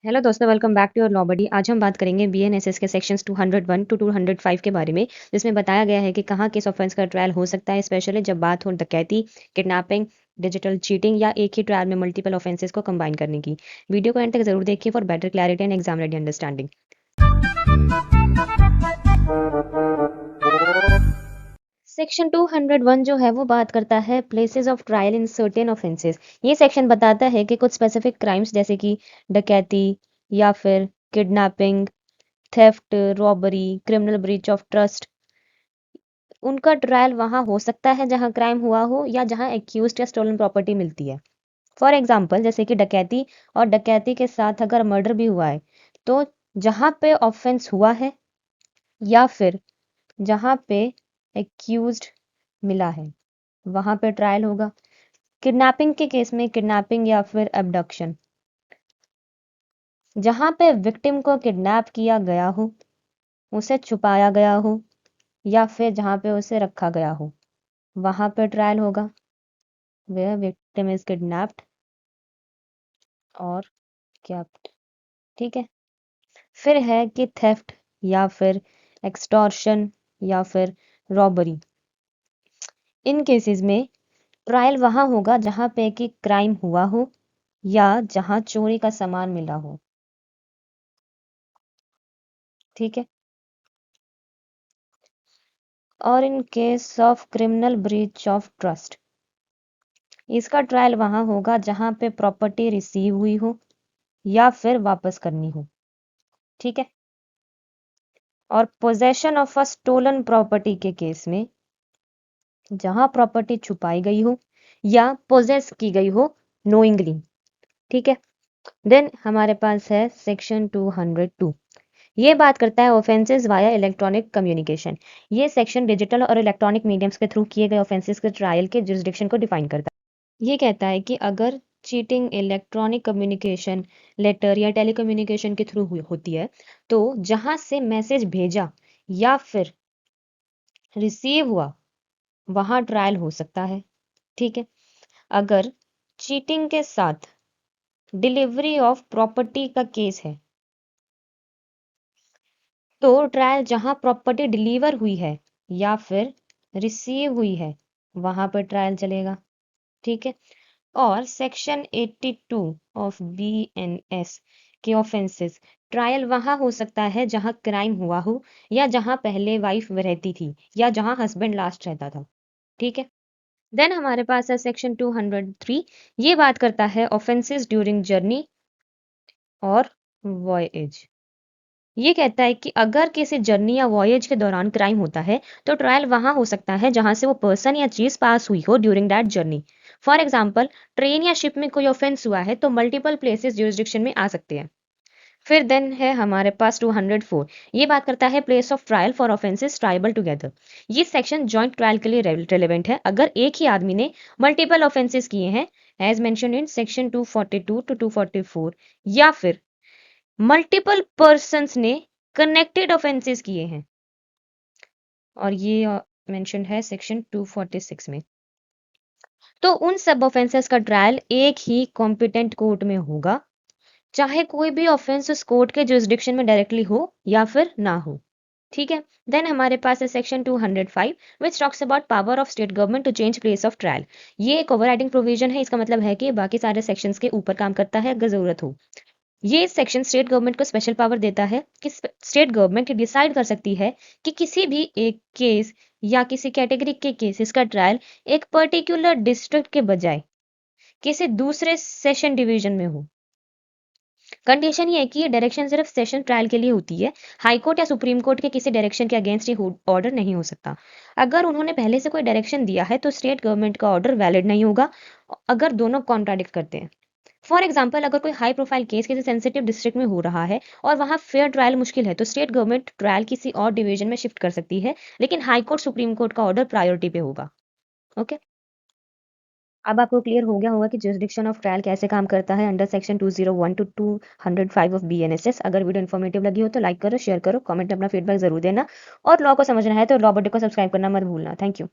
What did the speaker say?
Hello दोस्तों, welcome back to your law buddy. आज हम बात करेंगे बीएनएसएस के सेक्शंस 201 टू 205 के बारे में, जिसमें बताया गया है कि कहाँ किस ऑफेंस का ट्रायल हो सकता है, स्पेशली जब बात हो डकैती, किडनैपिंग, डिजिटल चीटिंग या एक ही ट्रायल में मल्टीपल ऑफेंसेस को कंबाइन करने की। वीडियो को एंड तक जरूर देखिए for better clarity and exam ready understanding. Section 201 जो है वो बात करता है places of trial in certain offences. ये सेक्शन बताता है कि कुछ स्पेसिफिक क्राइम्स जैसे कि डकैती या फिर kidnapping, theft, robbery, criminal breach of trust, उनका ट्रायल वहां हो सकता है जहां क्राइम हुआ हो या जहां एक्यूज्ड या स्टोलन प्रॉपर्टी मिलती है। फॉर एग्जाम्पल, जैसे कि डकैती और डकैती के साथ अगर मर्डर भी हुआ है, तो जहां पे ऑफेंस हुआ है या फिर जहां पे एक्यूज्ड मिला है वहां पे ट्रायल होगा। किडनैपिंग के केस में किडनैपिंग या फिर एबडक्शन, जहां पे विक्टिम को किडनैप किया गया हो, उसे छुपाया गया हो या फिर जहां पे उसे रखा गया हो, वहां पे ट्रायल होगा। वेयर विक्टिम इज किडनैप्ड और केप्ट। ठीक है। फिर है कि थेफ्ट या फिर एक्सटॉर्शन या फिर रॉबरी। इन केसेस में ट्रायल वहां होगा जहां पे कि क्राइम हुआ हो या जहां चोरी का सामान मिला हो। ठीक है। और in case of criminal breach of trust, इसका ट्रायल वहां होगा जहां पे प्रॉपर्टी रिसीव हुई हो या फिर वापस करनी हो। ठीक है। और possession of a stolen property के केस में जहां प्रॉपर्टी छुपाई गई हो या पोजेस की गई हो नोइंगली। ठीक है। देन हमारे पास है सेक्शन 202। ये बात करता है ऑफेंसेस वाया इलेक्ट्रॉनिक कम्युनिकेशन। ये सेक्शन डिजिटल और इलेक्ट्रॉनिक मीडियम्स के थ्रू किए गए ऑफेंसेस के ट्रायल के जुरिसडिक्शन को डिफाइन करता है। ये कहता है कि अगर चीटिंग इलेक्ट्रॉनिक कम्युनिकेशन, लेटर या टेलीकम्युनिकेशन के थ्रू होती है, तो जहां से मैसेज भेजा या फिर रिसीव हुआ वहां ट्रायल हो सकता है। ठीक है। अगर चीटिंग के साथ डिलीवरी ऑफ प्रॉपर्टी का केस है, तो ट्रायल जहां प्रॉपर्टी डिलीवर हुई है या फिर रिसीव हुई है वहां पर ट्रायल चलेगा। ठीक है। और सेक्शन 82 ऑफ बीएनएस के ऑफेंसेस, ट्रायल वहां हो सकता है जहां क्राइम हुआ हो या जहां पहले वाइफ रहती थी या जहां हस्बैंड लास्ट रहता था। ठीक है। देन हमारे पास है सेक्शन 203। ये बात करता है ऑफेंसेस ड्यूरिंग जर्नी और वॉयज। ये कहता है कि अगर किसी जर्नी या वॉयज के दौरान क्राइम होता है, तो ट्रायल वहां हो सकता है जहां से वो पर्सन या चीज पास हुई हो during that journey. For example, train या शिप में कोई ऑफेंस हुआ है तो मल्टीपल प्लेसेस ज्यूरिसडिक्शन में आ सकते हैं। फिर देन है हमारे पास 204। ये बात करता है place of trial for offences tribal together. ये सेक्शन जॉइंट ट्रायल के लिए रेलेवेंट है अगर एक ही आदमी ने मल्टीपल ऑफेंसेस किए हैं, as mention in section 242 to 244, या फिर मल्टीपल पर्सन्स ने कनेक्टेड ऑफेंसेस किए हैं, और ये मेंशन है सेक्शन 246 में। तो उन सब ऑफेंसेस का ट्रायल एक ही कॉम्पिटेंट कोर्ट में होगा, चाहे कोई भी ऑफेंस उस कोर्ट के जुरिसडिक्शन में डायरेक्टली हो या फिर ना हो। ठीक है। देन हमारे पास है section 205 which talks about power of state government to change place of trial. ये एक ओवरराइडिंग प्रोविजन है। इसका मतलब है कि बाकी सारे सेक्शंस के ऊपर काम करता है अगर जरूरत हो। ये सेक्शन स्टेट गवर्नमेंट को स्पेशल पावर देता है कि स्टेट गवर्नमेंट डिसाइड कर सकती है कि किसी भी एक केस या किसी कैटेगरी के केसेस का ट्रायल एक पर्टिकुलर डिस्ट्रिक्ट के बजाय किसी दूसरे सेशन डिवीजन में हो। कंडीशन ये है कि ये डायरेक्शन सिर्फ सेशन ट्रायल के लिए होती है। हाई कोर्ट या सुप्रीम कोर्ट के किसी डायरेक्शन के अगेंस्ट ये ऑर्डर नहीं हो सकता। अगर उन्होंने पहले से कोई डायरेक्शन दिया है तो स्टेट गवर्नमेंट का ऑर्डर वैलिड नहीं होगा अगर दोनों कॉन्ट्राडिक्ट करते हैं। फॉर एग्जाम्पल, अगर कोई हाई प्रोफाइल केस किसी सेंसिटिव डिस्ट्रिक्ट में हो रहा है और वहां फेयर ट्रायल मुश्किल है, तो स्टेट गवर्नमेंट ट्रायल किसी और डिवीजन में शिफ्ट कर सकती है, लेकिन हाई कोर्ट सुप्रीम कोर्ट का ऑर्डर प्रायोरिटी पे होगा। ओके। अब आपको क्लियर हो गया होगा कि जुरिसडिक्शन ऑफ ट्रायल कैसे काम करता है under section 201 to 205 of BNSS. अगर वीडियो इन्फॉर्मेटिव लगी हो तो लाइक करो, शेयर करो, कमेंट में अपना फीडबैक जरूर देना, और लॉ को समझना है तो लॉ बडी को सब्सक्राइब करना मत भूलना। Thank you.